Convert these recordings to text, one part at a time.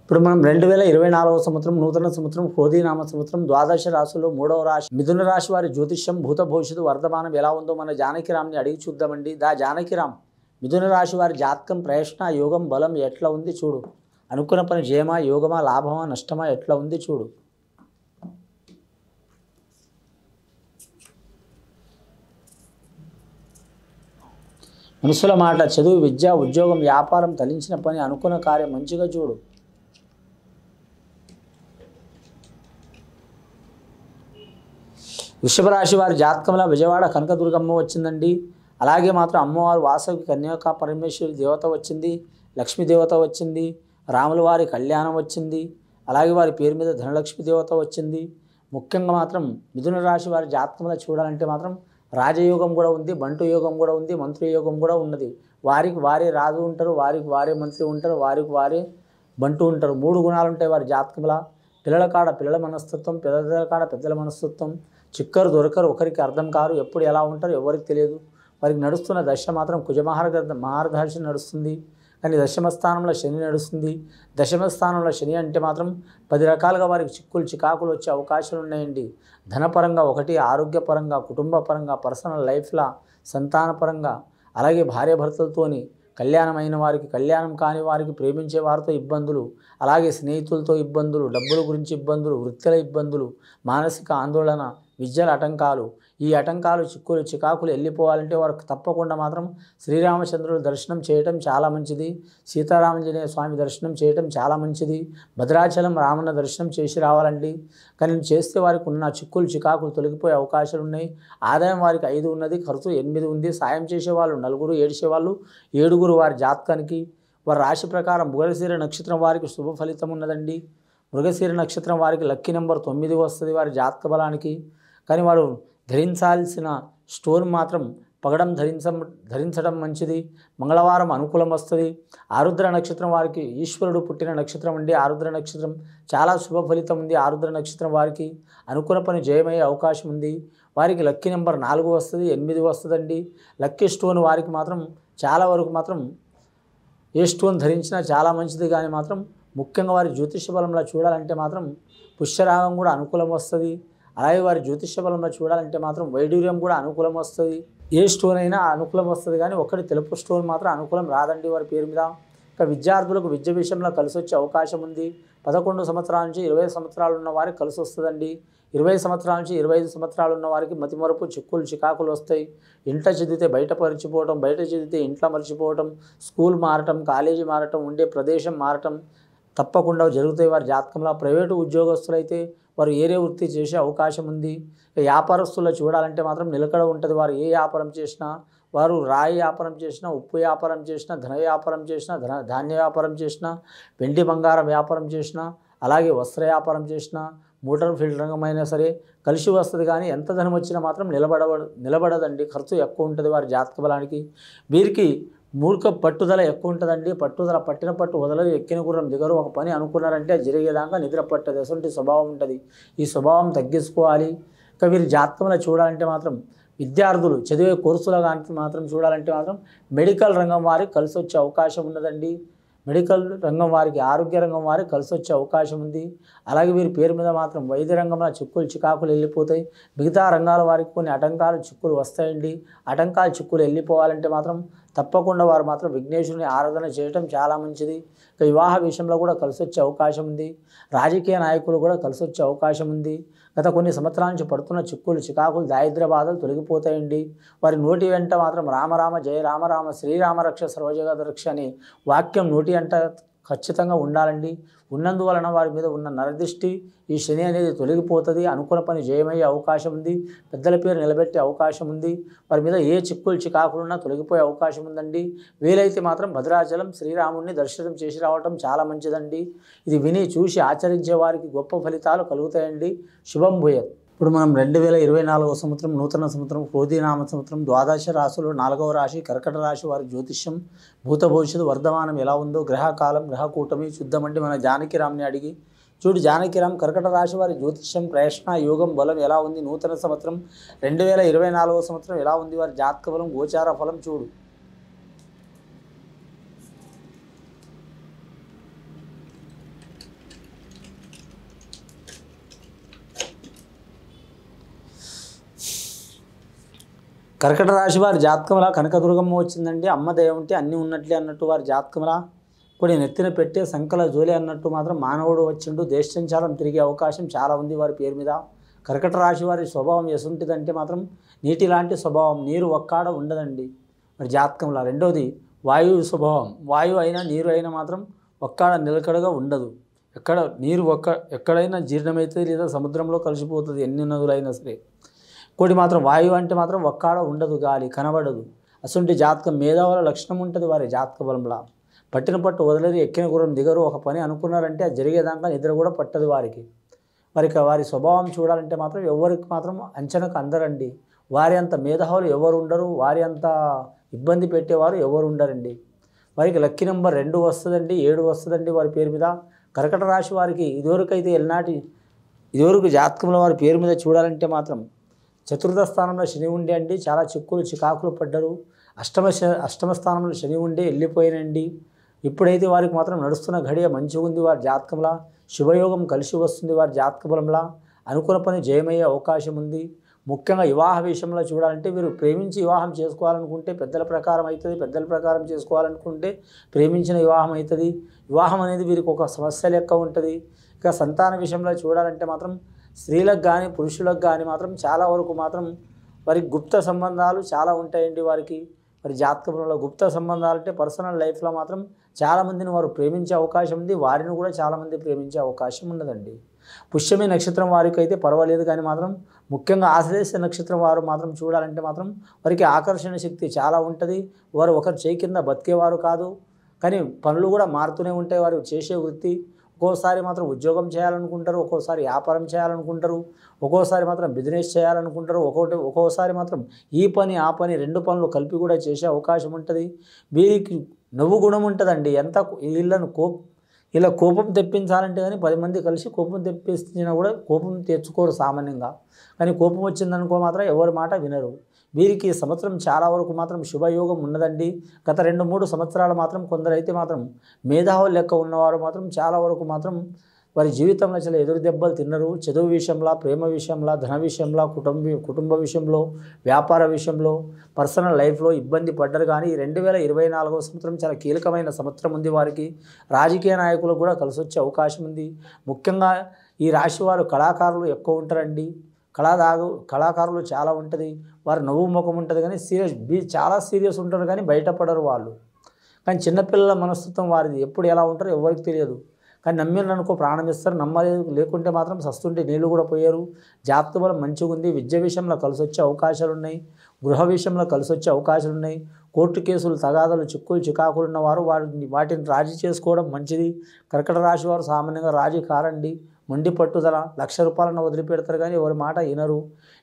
ఇప్పుడు మనం 2024 సంవత్సరం నూతన సంవత్సరం క్రోధీనామ సంవత్సరం ద్వాదశ రాశుల్లో 3వ రాశి మిథున రాశి వారి జ్యోతిష్యం భూత భవిష్యత్తు వర్ధమానం ఎలా ఉందో మన జానకిరామ్ని అడిగి చూద్దామండి. జానకిరామ్, మిథున రాశి వారి జాతకం ప్రయత్న యోగం బలం ఎట్లా ఉంది చూడు. అనుకున్న పని జయమా, యోగమా, లాభమా, నష్టమా ఎట్లా ఉంది చూడు. మనుషుల మాట, చదువు, విద్య, ఉద్యోగం, వ్యాపారం, తలించిన పని, అనుకున్న కార్యం మంచిగా చూడు. వృషభ రాశి వారి జాతకంలో విజయవాడ కనకదుర్గమ్మ వచ్చిందండి. అలాగే మాత్రం అమ్మవారు వాసవి కన్యాక పరమేశ్వరి దేవత వచ్చింది, లక్ష్మీ దేవత వచ్చింది, రాముల వారి కళ్యాణం వచ్చింది. అలాగే వారి పేరు మీద ధనలక్ష్మి దేవత వచ్చింది. ముఖ్యంగా మాత్రం మిథున రాశి వారి జాతకంలో చూడాలంటే మాత్రం రాజయోగం కూడా ఉంది, బంటు యోగం కూడా ఉంది, మంత్రి యోగం కూడా ఉన్నది. వారికి వారే రాజు ఉంటారు, వారికి వారే మంత్రి ఉంటారు, వారికి వారే బంటు ఉంటారు. 3 గుణాలు ఉంటాయి వారి జాతకంలో. పిల్లల కాడ పిల్లల మనస్తత్వం, పెద్దల కాడ పెద్దల మనస్తత్వం. చిక్కరు దొరకరు, ఒకరికి అర్థం కారు, ఎప్పుడు ఎలా ఉంటారు ఎవరికి తెలియదు. వారికి నడుస్తున్న దశ మాత్రం మహారదర్శి నడుస్తుంది. కానీ దశమ స్థానంలో శని నడుస్తుంది. దశమ స్థానంలో శని అంటే మాత్రం 10 రకాలుగా వారికి చికాకులు వచ్చే అవకాశాలు ఉన్నాయండి. ధనపరంగా ఒకటి, ఆరోగ్యపరంగా, కుటుంబ పరంగా, పర్సనల్ లైఫ్లో, సంతానపరంగా, అలాగే భార్యాభర్తలతోని, కళ్యాణమైన వారికి, కళ్యాణం కాని వారికి, ప్రేమించే వారితో ఇబ్బందులు, అలాగే స్నేహితులతో ఇబ్బందులు, డబ్బుల గురించి ఇబ్బందులు, వృత్తుల ఇబ్బందులు, మానసిక ఆందోళన, విద్యల ఆటంకాలు. ఈ ఆటంకాలు, చికాకులు వెళ్ళిపోవాలంటే వారికి తప్పకుండా మాత్రం శ్రీరామచంద్రుడు దర్శనం చేయటం చాలా మంచిది. సీతారామాంజనేయ స్వామి దర్శనం చేయటం చాలా మంచిది. భద్రాచలం రామన్న దర్శనం చేసి రావాలండి. కానీ చేస్తే వారికి ఉన్న చికాకులు తొలగిపోయే అవకాశాలు ఉన్నాయి. ఆదాయం వారికి 5 ఉన్నది, ఖర్చు 8 ఉంది. సాయం చేసేవాళ్ళు 4, ఏడ్చేవాళ్ళు 7 వారి జాతకానికి. వారి రాశి ప్రకారం మృగశిర నక్షత్రం వారికి శుభ ఫలితం ఉన్నదండి. మృగశిర నక్షత్రం వారికి లక్కీ నెంబర్ 9 వస్తుంది వారి జాతక బలానికి. కానీ వారు ధరించాల్సిన స్టోన్ మాత్రం పగడం ధరించడం మంచిది. మంగళవారం అనుకూలం వస్తుంది. ఆరుద్ర నక్షత్రం వారికి ఈశ్వరుడు పుట్టిన నక్షత్రం అండి. ఆరుద్ర నక్షత్రం చాలా శుభ ఫలితం ఉంది. ఆరుద్ర నక్షత్రం వారికి అనుకున్న పని జయమయ్యే అవకాశం ఉంది. వారికి లక్కీ నెంబర్ 4 వస్తుంది, 8 వస్తుందండి. లక్కీ స్టోన్ వారికి మాత్రం చాలా వరకు మాత్రం ఏ స్టోన్ ధరించినా చాలా మంచిది. కానీ మాత్రం ముఖ్యంగా వారి జ్యోతిష బలంలో చూడాలంటే మాత్రం పుష్యరాగం కూడా అనుకూలం వస్తుంది. అలాగే వారి జ్యోతిష బలంలో చూడాలంటే మాత్రం వైడూర్యం కూడా అనుకూలం వస్తుంది. ఏ స్టోన్ అయినా అనుకూలం వస్తుంది, కానీ ఒకటి తెలుపు స్టోన్ మాత్రం అనుకూలం రాదండి వారి పేరు మీద. ఇంకా విద్యార్థులకు విద్య విషయంలో కలిసి వచ్చే అవకాశం ఉంది. 11 సంవత్సరాల నుంచి 20 సంవత్సరాలు ఉన్న వారికి కలిసి వస్తుందండి. 20 సంవత్సరాల నుంచి 25 సంవత్సరాలు ఉన్న వారికి మతిమరుపు, చికాకులు వస్తాయి. ఇంట్లో చదివితే బయట మర్చిపోవటం, బయట చదివితే ఇంట్లో మర్చిపోవటం, స్కూల్ మారటం, కాలేజీ మారటం, ఉండే ప్రదేశం మారటం తప్పకుండా జరుగుతాయి వారి జాతకంలో. ప్రైవేటు ఉద్యోగస్తులైతే వారు ఏరే వృత్తి చేసే అవకాశం ఉంది. వ్యాపారస్తుల్లో చూడాలంటే మాత్రం నిలకడ ఉంటుంది. వారు ఏ వ్యాపారం చేసినా, వారు రాయి వ్యాపారం చేసినా, ఉప్పు వ్యాపారం చేసినా, ధన వ్యాపారం చేసినా, ధాన్య వ్యాపారం చేసినా, వెండి బంగారం వ్యాపారం చేసినా, అలాగే వస్త్ర వ్యాపారం చేసినా, మోటార్ ఫీల్డ్ రంగం అయినా సరే కలిసి వస్తుంది. కానీ ఎంత ధనం వచ్చినా మాత్రం నిలబడదండి. ఖర్చు ఎక్కువ ఉంటుంది వారి జాతక బలానికి. వీరికి పట్టుదల ఎక్కువ ఉంటుందండి. పట్టిన పట్టు వదలదు, ఎక్కిన గుర్రం దిగరు. ఒక పని అనుకున్నారంటే జరిగేదాకా నిద్ర పట్టదు. అటువంటి స్వభావం ఉంటుంది. ఈ స్వభావం తగ్గించుకోవాలి. ఇంకా వీరి జాతకంలో చూడాలంటే మాత్రం విద్యార్థులు చదివే కోర్సులో కానీ మాత్రం చూడాలంటే మాత్రం మెడికల్ రంగం వారికి కలిసి వచ్చే అవకాశం ఉన్నదండి. మెడికల్ రంగం వారికి, ఆరోగ్య రంగం వారికి కలిసి వచ్చే అవకాశం ఉంది. అలాగే వీరి పేరు మీద మాత్రం వైద్య రంగంలో చికాకులు వెళ్ళిపోతాయి. మిగతా రంగాల వారికి కొన్ని ఆటంకాలు, చిక్కులు వస్తాయండి. చిక్కులు వెళ్ళిపోవాలంటే మాత్రం తప్పకుండా వారు మాత్రం విఘ్నేశ్వరుని ఆరాధన చేయటం చాలా మంచిది. ఇక వివాహ విషయంలో కూడా కలిసి వచ్చే అవకాశం ఉంది. రాజకీయ నాయకులు కూడా కలిసి వచ్చే అవకాశం ఉంది. గత కొన్ని సంవత్సరాల నుంచి పడుతున్న చికాకులు, దారిద్ర్య బాధలు తొలగిపోతాయండి. వారి నోటి వెంట మాత్రం రామరామ జయ రామరామ శ్రీరామ రక్ష సర్వజగత రక్ష అనే వాక్యం నోటి వెంట ఖచ్చితంగా ఉండాలండి. ఉన్నందువలన వారి మీద ఉన్న నరదృష్టి, ఈ శని అనేది తొలగిపోతుంది. అనుకున్న పని జయమయ్యే అవకాశం ఉంది. పెద్దల పేరు నిలబెట్టే అవకాశం ఉంది. వారి మీద ఏ చికాకులున్నా తొలగిపోయే అవకాశం ఉందండి. వీలైతే మాత్రం భద్రాచలం శ్రీరాముడిని దర్శనం చేసి రావటం చాలా మంచిదండి. ఇది విని చూసి ఆచరించే వారికి గొప్ప ఫలితాలు కలుగుతాయండి. శుభం భూయత్. ఇప్పుడు మనం 2024 సంవత్సరం నూతన సంవత్సరం క్రోధీనామ సంవత్సరం ద్వాదశ రాశులు 4వ రాశి కర్కట రాశి వారి జ్యోతిష్యం భూత భవిష్యత్తు వర్ధమానం ఎలా ఉందో గ్రహకాలం గ్రహ కూటమి చూద్దామంటే మన జానకిరామ్ని అడిగి చూడు. జానకిరామ్, కర్కట రాశి వారి జ్యోతిష్యం ప్రయత్న యోగం బలం ఎలా ఉంది, నూతన సంవత్సరం 2024 సంవత్సరం ఎలా ఉంది, వారి జాతక బలం గోచార ఫలం చూడు. కర్కట రాశి వారి జాతకంలా కనకదుర్గమ్మ వచ్చిందండి. అమ్మ దయ ఉంటే అన్నీ ఉన్నట్లే అన్నట్టు వారి జాతకంలా ఇప్పుడు నెత్తిన పెట్టే సంకల జోలి అన్నట్టు మాత్రం మానవుడు వచ్చిండు. దేశ సంచారం తిరిగే అవకాశం చాలా ఉంది వారి పేరు మీద. కర్కట రాశి వారి స్వభావం ఎసుంటిదంటే మాత్రం నీటి లాంటి స్వభావం, నీరు ఒక్కాడ ఉండదండి మరి జాతకంలా. రెండోది వాయువు స్వభావం, వాయువు అయినా నీరు అయినా మాత్రం ఒక్కాడ నిలకడగా ఉండదు. నీరు ఎక్కడైనా జీర్ణమవుతుంది లేదా సముద్రంలో కలిసిపోతుంది, ఎన్ని నదులైనా సరే. ఇంకోటి మాత్రం వాయువు అంటే మాత్రం ఒక్కాడ ఉండదు, గాలి కనబడదు. అసంటి జాతకం మేధావుల లక్షణం ఉంటుంది వారి జాతక బలంలా. పట్టిన పట్టు వదలరు, ఎక్కిన గురం దిగరు. ఒక పని అనుకున్నారంటే అది జరిగేదాకా నిద్ర కూడా పట్టదు వారికి. వారి స్వభావం చూడాలంటే మాత్రం ఎవరికి మాత్రం అంచనాకు అందరండి. వారి అంత మేధావులు ఎవరు ఉండరు, వారి అంత ఇబ్బంది పెట్టేవారు ఎవరు ఉండరండి. వారికి లక్కీ నెంబర్ 2 వస్తుందండి, 7 వస్తుందండి వారి పేరు మీద. కర్కట రాశి వారికి ఇదివరకు జాతకంలో వారి పేరు మీద చూడాలంటే మాత్రం చతుర్థ స్థానంలో శని ఉండే అండి, చాలా చిక్కులు చికాకులు పడ్డరు. అష్టమ స్థానంలో శని ఉండే వెళ్ళిపోయినండి. ఇప్పుడైతే వారికి మాత్రం నడుస్తున్న ఘడియ మంచిగా ఉంది వారి జాతకంలా. శుభయోగం కలిసి వస్తుంది వారి జాతక బలంలా. అనుకున్న పని జయమయ్యే అవకాశం ఉంది. ముఖ్యంగా వివాహ విషయంలో చూడాలంటే వీరు ప్రేమించి వివాహం చేసుకోవాలనుకుంటే పెద్దల ప్రకారం అవుతుంది, పెద్దల ప్రకారం చేసుకోవాలనుకుంటే ప్రేమించిన వివాహం అవుతుంది. వివాహం అనేది వీరికి ఒక సమస్య లెక్క ఉంటుంది. ఇక సంతాన విషయంలో చూడాలంటే మాత్రం స్త్రీలకు కానీ పురుషులకు కానీ మాత్రం చాలా వరకు మాత్రం వారికి గుప్త సంబంధాలు చాలా ఉంటాయండి వారికి. మరి జాతకంలో గుప్త సంబంధాలు అంటే పర్సనల్ లైఫ్లో మాత్రం చాలామందిని వారు ప్రేమించే అవకాశం ఉంది, వారిని కూడా చాలామంది ప్రేమించే అవకాశం ఉన్నదండి. పుష్యమి నక్షత్రం వారికి అయితే పర్వాలేదు, కానీ మాత్రం ముఖ్యంగా ఆశ్లేష నక్షత్రం వారు మాత్రం చూడాలంటే మాత్రం వారికి ఆకర్షణ శక్తి చాలా ఉంటుంది. వారు ఒకరు చేయి కింద బతికేవారు కాదు, కానీ పనులు కూడా మారుతూనే ఉంటాయి. వారు చేసే వృత్తి ఒక్కోసారి మాత్రం ఉద్యోగం చేయాలనుకుంటారు, ఒక్కోసారి వ్యాపారం చేయాలనుకుంటారు, ఒక్కోసారి మాత్రం బిజినెస్ చేయాలనుకుంటారు, ఒక్కోసారి మాత్రం ఈ పని ఆ పని 2 పనులు కలిపి కూడా చేసే అవకాశం ఉంటుంది. వీరికి నవ్వు గుణం ఉంటుందండి. ఇలా కోపం తెప్పించాలంటే కానీ 10 మంది కలిసి కోపం తెప్పించినా కూడా కోపం తెచ్చుకోరు సామాన్యంగా. కానీ కోపం వచ్చిందనుకో మాత్రం ఎవరి మాట వినరు. వీరికి సంవత్సరం చాలా వరకు మాత్రం శుభయోగం ఉన్నదండి. గత 2-3 సంవత్సరాలు మాత్రం కొందరైతే మాత్రం మేధావులు లెక్క ఉన్నవారు మాత్రం చాలా వరకు మాత్రం వారి జీవితంలో చాలా ఎదురు దెబ్బలు తిన్నారు. చదువు విషయంలో, ప్రేమ విషయంలో, ధన విషయంలో, కుటుంబ విషయంలో, వ్యాపార విషయంలో, పర్సనల్ లైఫ్లో ఇబ్బంది పడ్డారు. కానీ 2024వ సంవత్సరం చాలా కీలకమైన సంవత్సరం ఉంది వారికి. రాజకీయ నాయకులకు కూడా కలిసి వచ్చే అవకాశం ఉంది. ముఖ్యంగా ఈ రాశి వారు కళాకారులు ఎక్కువ ఉంటారండి. కళాకారులు చాలా ఉంటుంది. వారు నవ్వు ముఖం ఉంటుంది, కానీ చాలా సీరియస్ ఉంటారు, కానీ బయటపడరు వాళ్ళు. కానీ చిన్నపిల్లల మనస్తత్వం వారిది. ఎప్పుడు ఎలా ఉంటారో ఎవరికి తెలియదు. కానీ నమ్మిననుకో ప్రాణం ఇస్తారు, నమ్మలేదు లేకుంటే మాత్రం సస్తుంటే నీళ్ళు కూడా పోయారు. జాతక బలం మంచిగా ఉంది. విద్య విషయంలో కలిసి వచ్చే అవకాశాలు ఉన్నాయి. గృహ విషయంలో కలిసి వచ్చే అవకాశాలు ఉన్నాయి. కోర్టు కేసులు, తగాదాలు, చిక్కులు చికాకులు ఉన్నవారు వాటిని రాజీ చేసుకోవడం మంచిది. కర్కట రాశి వారు సామాన్యంగా రాజీ కారండి. మొండి పట్టుదల, ₹1,00,000 వదిలిపెడతారు, కానీ ఎవరి మాట వినరు.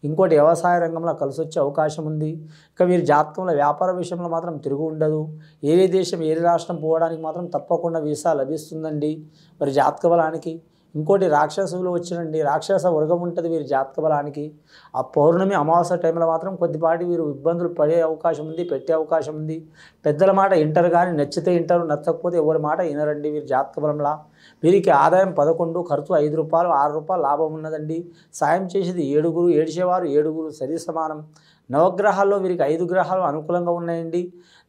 ఇంకోటి వ్యవసాయ రంగంలో కలిసి వచ్చే అవకాశం ఉంది. ఇక వీరి జాతకంలో వ్యాపార విషయంలో మాత్రం తిరుగు ఉండదు. ఏ దేశం ఏ రాష్ట్రం పోవడానికి మాత్రం తప్పకుండా వీసా లభిస్తుందండి మరి జాతక బలానికి. ఇంకోటి రాక్షసులు వచ్చినండి, రాక్షస వర్గం ఉంటుంది వీరి జాతక బలానికి. ఆ పౌర్ణమి అమావాస్య టైంలో మాత్రం కొద్దిపాటి వీరు ఇబ్బందులు పడే అవకాశం ఉంది, పెట్టే అవకాశం ఉంది. పెద్దల మాట వింటారు, కానీ నచ్చితే వింటారు, నచ్చకపోతే ఎవరి మాట వినరండి వీరి జాతక బలంలా. వీరికి ఆదాయం 11, ఖర్చు ₹5, ₹6 లాభం ఉన్నదండి. సాయం చేసేది 7, ఏడ్చేవారు 7 సరి సమానం. నవగ్రహాల్లో వీరికి 5 గ్రహాలు అనుకూలంగా ఉన్నాయండి,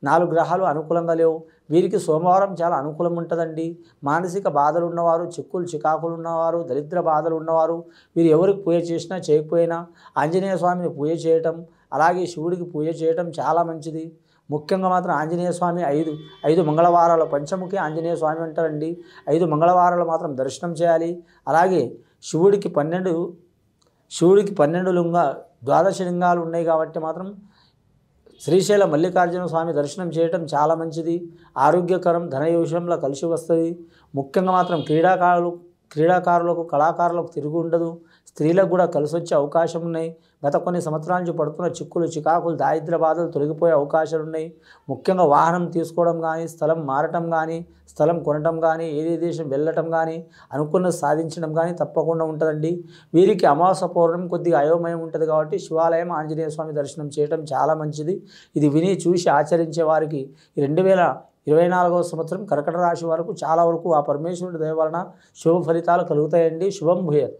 4 గ్రహాలు అనుకూలంగా లేవు. వీరికి సోమవారం చాలా అనుకూలం ఉంటుందండి. మానసిక బాధలు ఉన్నవారు, చిక్కులు చికాకులు ఉన్నవారు, దరిద్ర బాధలు ఉన్నవారు, వీరు ఎవరికి పూజ చేసినా చేయకపోయినా ఆంజనేయ స్వామిని పూజ చేయటం, అలాగే శివుడికి పూజ చేయటం చాలా మంచిది. ముఖ్యంగా మాత్రం ఆంజనేయ స్వామి 5 మంగళవారాలు, పంచముఖి ఆంజనేయ స్వామి అంటారండి. 5 మంగళవారాలు మాత్రం దర్శనం చేయాలి. అలాగే శివుడికి 12 ద్వాదశ లింగాలు ఉన్నాయి కాబట్టి మాత్రం శ్రీశైల మల్లికార్జున స్వామి దర్శనం చేయటం చాలా మంచిది. ఆరోగ్యకరం, ధన విషయంలో కలిసి వస్తుంది. ముఖ్యంగా మాత్రం క్రీడాకారులకు, కళాకారులకు తిరుగు ఉండదు. స్త్రీలకు కూడా కలిసి వచ్చే అవకాశం ఉన్నాయి. గత కొన్ని సంవత్సరాల నుంచి పడుతున్న చిక్కులు చికాకులు, దారిద్ర్య బాధలు తొలగిపోయే అవకాశాలు ఉన్నాయి. ముఖ్యంగా వాహనం తీసుకోవడం కానీ, స్థలం మారటం కానీ, స్థలం కొనటం కానీ, ఏదే దేశం వెళ్ళటం కానీ, అనుకున్నది సాధించడం కానీ తప్పకుండా ఉంటుందండి. వీరికి అమావాస్య పౌర్ణమి కొద్దిగా అయోమయం ఉంటుంది కాబట్టి శివాలయం, ఆంజనేయ స్వామి దర్శనం చేయడం చాలా మంచిది. ఇది విని చూసి ఆచరించే వారికి 2024వ సంవత్సరం కర్కట రాశి వరకు చాలా వరకు ఆ పరమేశ్వరుడి దయ వలన శుభ ఫలితాలు కలుగుతాయండి. శుభం భూయత్.